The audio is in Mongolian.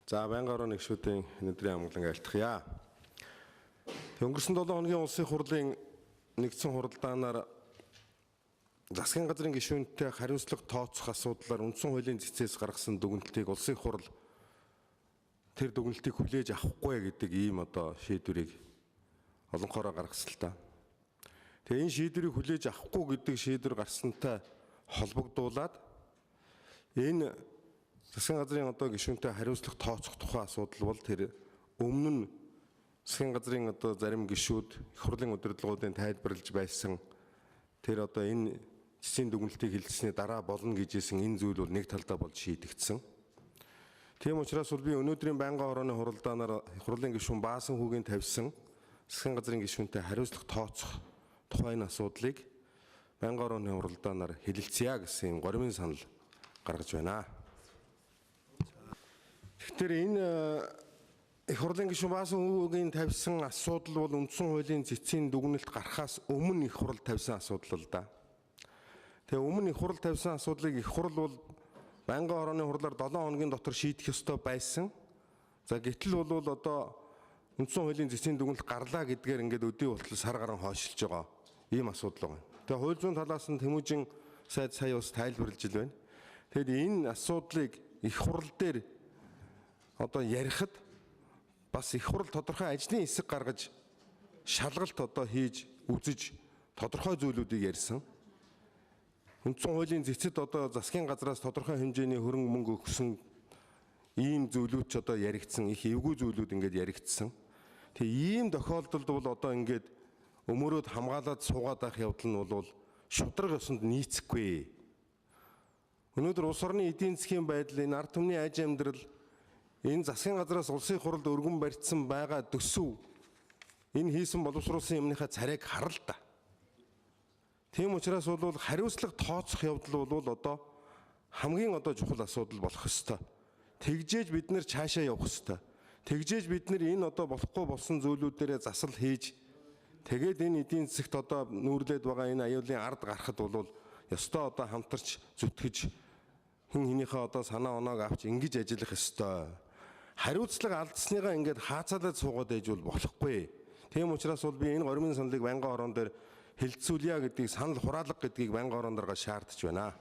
За байнгын орон нэгшүүдийн өнөөдрийн амгалан айлтгая. Өнгөрсөн 7 хоногийн улсын хурлын нэгдсэн хуралдаанаар засгийн газрын гишүүнтэй хариуцлага тооцох асуудлаар үндсэн хуулийн цэцээс гаргасан дүгнэлтийг улсын хурал тэр дүгнэлтийг хүлээж авахгүй гэдэг ийм шийдвэрийг олонхороо гаргасан л та. Тэгээ энэ шийдвэрийг хүлээж авахгүй гэдэг шийдвэр гарсантай холбогдуулаад энэ засгийн газрын гишүүнтэй хариуцлага тооцох тухай асуудал бол тэр өмнө нь засгийн газрын зарим гишүүд их хурлын удирдлагуудын тайлбарлаж байсан тэр энэ цэцгийн дүгнэлтийг хэлэлцсэний дараа болно гэжсэн энэ зүйл бол нэг талдаа болж шийдэгдсэн. Тийм учраас бол би өнөөдрийн байнгын орооны хуралдаанаар их хурлын гишүүн Баасан хүүгийн тавьсан засгийн газрын гишүүнтэй хариуцлага тооцох тухай энэ асуудлыг байнгын орооны хуралдаанаар хэлэлцъя гэсэн горимын санал гаргаж байна. Тэгэхээр энэ их хурлын гишүүн Баасан хүүгийн тавьсан асуудал бол үндсэн хуулийн цэцгийн дүгнэлт гарахаас өмнө их хурл тавьсан асуудал л да. Тэгээ өмнө их хурл тавьсан асуудлыг их хурл бол байнгын орооны хурлаар 7 хоногийн дотор шийдэх ёстой байсан. За гэтэл бол үндсэн хуулийн цэцгийн дүгнэлт гарлаа гэдгээр ингээд өдий болтол сар гарan хойшилж байгаа ийм асуудал байна. Тэгээ хууль зүйн талаас нь Тэмүүжин сайд сая бас тайлбарлаж ил байна. Тэгэд энэ асуудлыг их хурл дээр ярихад бас их хурл тодорхой ажлын хэсэг гаргаж шалгалт хийж үзэж тодорхой зүйлүүдийг ярьсан. Үндсэн хуулийн цэцэд засгийн газраас тодорхой хэмжээний хөрөнгө мөнгө өгсөн ийм зүйлүүд ч яригдсан, их эвгүй зүйлүүд ингээд яригдсан. Тэгээ ийм тохиолдолд бол ингээд өмөрөөд хамгаалаад суугаад байх явдал нь бол шудраг ёсонд нийцэхгүй. Өнөөдөр улс орны эдийн засгийн байдал, энэ ард түмний аж амьдрал, энэ засгийн газраас улсын хуралд өргөн барьсан байгаа төсөв, энэ хийсэн боловсруулсан юмныхаа царайг харал та. Тийм учраас бол хариуцлага тооцох явдал бол хамгийн чухал асуудал болох ёстой. Тэгжээж бид нэр цаашаа явах ёстой. Тэгжээж бид нэр энэ болохгүй болсон зүйлүүдээрээ засал хийж тэгээд энэ эдийн засагт нүүрлээд байгаа энэ аюулын ард гарахад бол ёстой хамтарч зүтгэж хэн хэнийхээ санаа оноог авч ингэж ажиллах ёстой. Хариуцлага алдсныгаа ингээд хаацалаад суугаад байж болохгүй. Тийм учраас бол би энэ горимын саналыг байнгын орон дээр хэлэлцүүлье гэдгийг санал хураалга гэдгийг байнгын орон дээр шаардж байна.